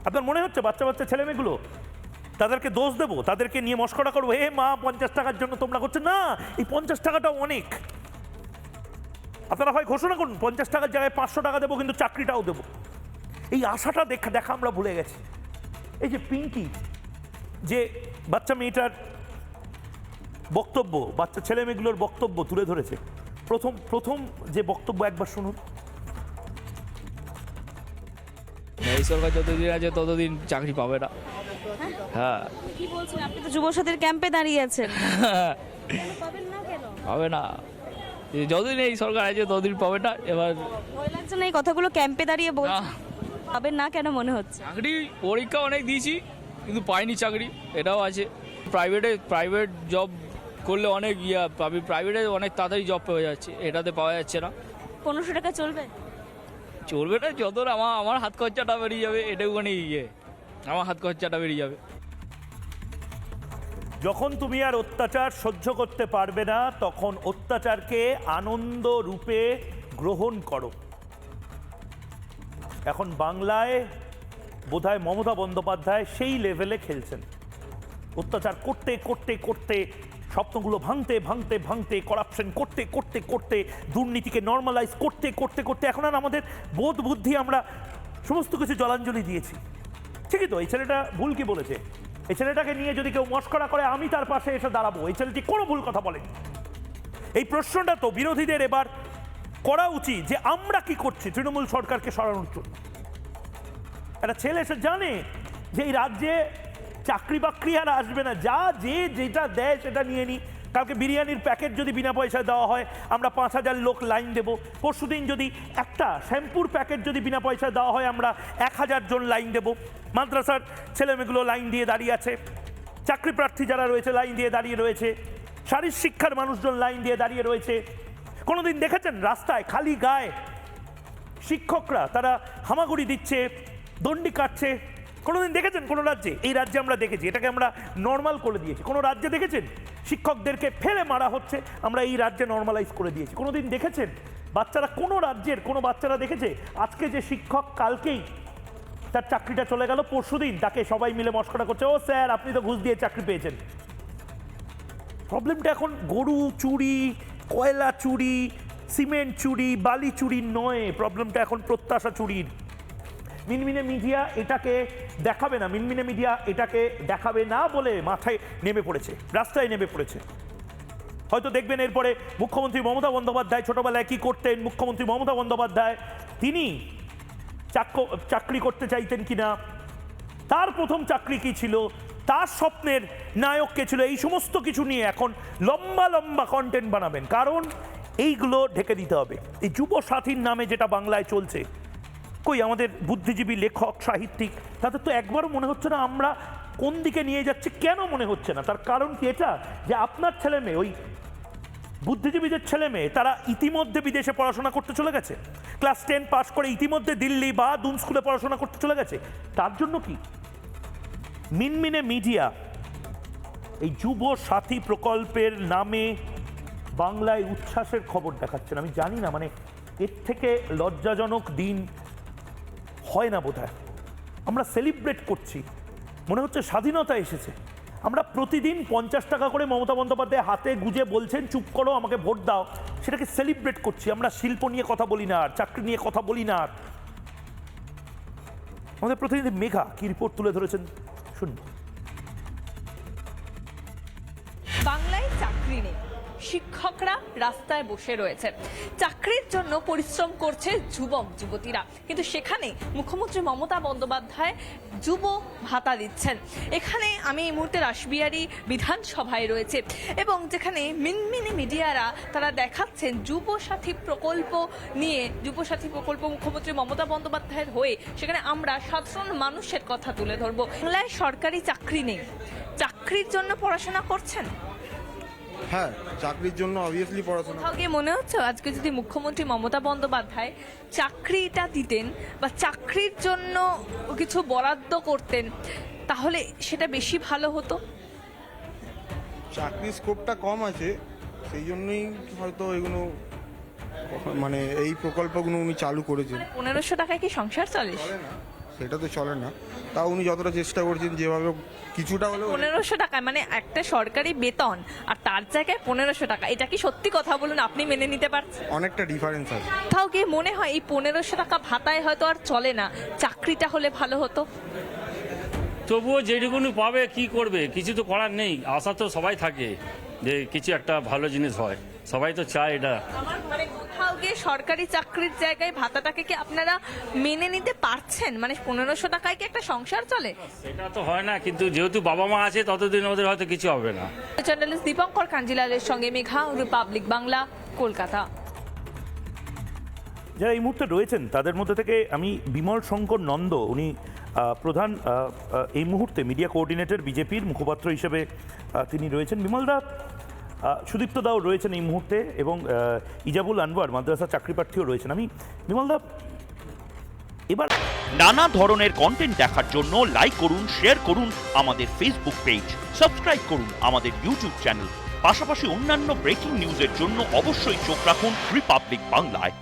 আপনার মনে হচ্ছে বাচ্চা বাচ্চা ছেলেমেয়েগুলো তাদেরকে দোষ দেবো, তাদেরকে নিয়ে মস্করা করবো, হে মা 50 টাকার জন্য তোমরা করছো না, এই 50 টাকাটাও অনেক। আপনারা হয় ঘোষণা করুন 50 টাকার জায়গায় 500 টাকা দেবো, কিন্তু চাকরিটাও দেবো। এই আশাটা দেখা আমরা ভুলে গেছি। এই যে পিঙ্কি যে বাচ্চা মেয়েটার বক্তব্য, বাচ্চা ছেলে মেয়েগুলোর বক্তব্য তুলে ধরেছে, প্রথম যে বক্তব্য একবার শুনুন। এই সরকার যতদিন আছে ততদিন চাকরি পাবে না। হ্যাঁ, কি বলছেন? আপনি তো যুবসাথীর ক্যাম্পে দাঁড়িয়ে আছেন। পাবেন না কেন? পাবে না, যতদিন এই সরকার আছে ততদিন পাবে না। এবার ভয় লাগছে না এই কথাগুলো ক্যাম্পে দাঁড়িয়ে বলছেন? পাবেন না কেন মনে হচ্ছে? চাকরি পরীক্ষা অনেক দিয়েছি কিন্তু পাইনি চাকরি, এটাও আছে। প্রাইভেট জব করলে অনেক পাবি, প্রাইভেটে অনেক তাড়াতাড়ি জব পেয়ে যাচ্ছে, এটাতে পাওয়া যাচ্ছে না। 1500 টাকা চলবে? চলবে না, যত আমার হাত খরচাটা বেরিয়ে যাবে, এটাও আমার হাত খরচাটা বেরিয়ে যাবে। যখন তুমি আর অত্যাচার সহ্য করতে পারবে না, তখন অত্যাচারকে আনন্দ রূপে গ্রহণ করো। এখন বাংলায় বোধহয় মমতা বন্দ্যোপাধ্যায় সেই লেভেলে খেলছেন। অত্যাচার করতে করতে করতে, স্বপ্নগুলো ভাঙতে ভাঙতে ভাঙতে, করাপশন করতে করতে করতে, দুর্নীতিকে নর্মালাইজ করতে করতে করতে এখন আর আমাদের বোধ বুদ্ধি আমরা সমস্ত কিছু জলাঞ্জলি দিয়েছি। ঠিকই তো, এই ছেলেটা ভুল কি বলেছে? এই ছেলেটাকে নিয়ে যদি কেউ মস্করা করে, আমি তার পাশে এসে দাঁড়াবো। এই ছেলেটি কোনো ভুল কথা বলেনি। এই প্রশ্নটা তো বিরোধীদের এবার করা উচিত যে আমরা কি করছি তৃণমূল সরকারকে সরানোর জন্য। একটা ছেলে এসে জানে যে এই রাজ্যে চাকরি বাকরি আর আসবে না, যেটা দেয় সেটা নিয়ে নি। কালকে বিরিয়ানির প্যাকেট যদি বিনা পয়সায় দেওয়া হয়, আমরা 5000 লোক লাইন দেবো। পরশুদিন যদি একটা শ্যাম্পুর প্যাকেট যদি বিনা পয়সায় দেওয়া হয়, আমরা 1000 জন লাইন দেবো। মাদ্রাসার ছেলেমেয়েগুলো লাইন দিয়ে দাঁড়িয়ে আছে, চাকরি প্রার্থী যারা রয়েছে লাইন দিয়ে দাঁড়িয়ে রয়েছে, শারীর শিক্ষার মানুষজন লাইন দিয়ে দাঁড়িয়ে রয়েছে। কোনোদিন দেখেছেন রাস্তায় খালি গায়ে শিক্ষকরা তারা হামাগুড়ি দিচ্ছে, দণ্ডি কাটছে? কোনোদিন দেখেছেন কোনো রাজ্যে? এই রাজ্যে আমরা দেখেছি, এটাকে আমরা নর্মাল করে দিয়েছি। কোনো রাজ্যে দেখেছেন শিক্ষকদেরকে ফেলে মারা হচ্ছে? আমরা এই রাজ্যে নর্মালাইজ করে দিয়েছি। কোনোদিন দেখেছেন বাচ্চারা, কোনো রাজ্যের কোনো বাচ্চারা দেখেছে আজকে যে শিক্ষক কালকেই তার চাকরিটা চলে গেল, পরশুদিন তাকে সবাই মিলে মস্করা করছে, ও স্যার আপনি তো ঘুষ দিয়ে চাকরি পেয়েছেন? প্রবলেমটা এখন গরু চুরি, কয়লা চুরি, সিমেন্ট চুরি, বালি চুরির নয়। প্রবলেমটা এখন প্রত্যাশা চুরির। মিনমিনে মিডিয়া এটাকে দেখাবে না, মিনমিনে মিডিয়া এটাকে দেখাবে না বলে মাথায় নেমে পড়েছে, রাস্তায় নেমে পড়েছে। হয়তো দেখবেন এরপরে মুখ্যমন্ত্রী মমতা বন্দ্যোপাধ্যায় ছোটবেলায় কি করতেন। মুখ্যমন্ত্রী মমতা বন্দ্যোপাধ্যায় তিনি চাকরি করতে চাইতেন কিনা, তার প্রথম চাকরি কি ছিল, তার স্বপ্নের নায়ক কে ছিল, এই সমস্ত কিছু নিয়ে এখন লম্বা লম্বা কন্টেন্ট বানাবেন। কারণ এইগুলো ঢেকে দিতে হবে। এই যুব সাথীর নামে যেটা বাংলায় চলছে, কই আমাদের বুদ্ধিজীবী লেখক সাহিত্যিক তাদের তো একবারও মনে হচ্ছে না আমরা কোন দিকে নিয়ে যাচ্ছি। কেন মনে হচ্ছে না? তার কারণ কি এটা যে আপনার ছেলে মেয়ে, ওই বুদ্ধিজীবীদের ছেলে মেয়ে, তারা ইতিমধ্যে বিদেশে পড়াশোনা করতে চলে গেছে, ক্লাস 10 পাস করে ইতিমধ্যে দিল্লি বা দুন স্কুলে পড়াশোনা করতে চলে গেছে। তার জন্য কি মিনমিনে মিডিয়া এই যুব সাথী প্রকল্পের নামে বাংলায় উচ্ছ্বাসের খবর দেখাচ্ছেন? আমি জানি না, মানে এর থেকে লজ্জাজনক দিন হয় না বোধহয়। আমরা সেলিব্রেট করছি, মনে হচ্ছে স্বাধীনতা এসেছে। আমরা প্রতিদিন 50 টাকা করে মমতা বন্দ্যোপাধ্যায় হাতে গুজে বলছেন চুপ করো আমাকে ভোট দাও, সেটাকে সেলিব্রেট করছি। আমরা শিল্প নিয়ে কথা বলি না আর, চাকরি নিয়ে কথা বলি না আর। আমাদের প্রতিনিধি মেঘা কি রিপোর্ট তুলে ধরেছেন শুনুন। বাংলায় চাকরি নেই, শিক্ষকরা রাস্তায় বসে রয়েছে, চাকরির জন্য পরিশ্রম করছে যুবক যুবতীরা, কিন্তু সেখানে মুখ্যমন্ত্রী মমতা বন্দ্যোপাধ্যায় যুব ভাতা দিচ্ছেন। এখানে আমি এই মুহূর্তে রাসবিহারী বিধানসভায় রয়েছে এবং যেখানে মিনমিনি মিডিয়ারা তারা দেখাচ্ছেন যুবসাথী প্রকল্প নিয়ে, যুবসাথী প্রকল্প মুখ্যমন্ত্রী মমতা বন্দ্যোপাধ্যায়ের হয়ে সেখানে আমরা সাধারণ মানুষের কথা তুলে ধরবো। বাংলায় সরকারি চাকরি নেই, চাকরির জন্য পড়াশোনা করছেন? হ্যাঁ, চাকরির জন্য অবভিয়াসলি পড়াশোনা। কোথাও গিয়ে মনে হচ্ছে আজকে যদি মুখ্যমন্ত্রী মমতা বন্দ্যোপাধ্যায় চাকরিটা দিতেন বা চাকরির জন্য কিছু বরাদ্দ করতেন তাহলে সেটা বেশি ভালো হতো? চাকরির স্কোপটা কম আছে, সেই জন্যই হয়তো এগুলো মানে এই প্রকল্পগুলো উনি চালু করেছেন। 1500 টাকায় কি সংসার চলে? চলে না, সেটা তো চলে না। তাও উনি যতটা চেষ্টা করছেন যেভাবে কিছুটা হলেও 1500 টাকা মানে একটা সরকারি বেতন আর তার জায়গায় 1500 টাকা, এটা কি সত্যি কথা বলুন আপনি মেনে নিতে পারছেন? অনেকটা ডিফারেন্স আছে। তাও কি মনে হয় এই 1500 টাকা ভাতায় হয়তো আর চলে না, চাকরিটা হলে ভালো হতো? তবুও যেটুকুনি পাবে কি করবে, কিছু তো করার নেই। আশা তো সবাই থাকে যে কিছু একটা ভালো জিনিস হয়, সবাই তো চায় এটা। মানে কোথাও গিয়ে সরকারি চাকরির জায়গায় ভাতাটাকে কি আপনারা মেনে নিতে পারছেন? মানে 1500 টাকায় কি একটা সংসার চলে? এটা তো হয় না, কিন্তু যেহেতু বাবা মা আছে ততদিন ওদের হয়তো কিছু হবে না। জার্নালিস্ট দীপঙ্কর কাঞ্জিলালের সঙ্গে মেঘা, রিপাবলিক বাংলা, কলকাতা। যারা এই মুহূর্তে রয়েছেন তাদের মধ্যে থেকে আমি বিমল শঙ্কর নন্দ, উনি প্রধান এই মুহূর্তে মিডিয়া কোঅর্ডিনেটর বিজেপির মুখপাত্র হিসেবে তিনি রয়েছেন। বিমলদা, সুদীপ্ত দাও রয়েছেন এই মুহূর্তে এবং ইজাবুল আনওয়ার মাদ্রাসা চাকরিপ্রার্থীও রয়েছেন। আমি বিমলদা এবার নানা ধরনের কন্টেন্ট দেখার জন্য লাইক করুন, শেয়ার করুন আমাদের ফেসবুক পেজ, সাবস্ক্রাইব করুন আমাদের ইউটিউব চ্যানেল, পাশাপাশি অন্যান্য ব্রেকিং নিউজের জন্য অবশ্যই চোখ রাখুন রিপাবলিক বাংলায়।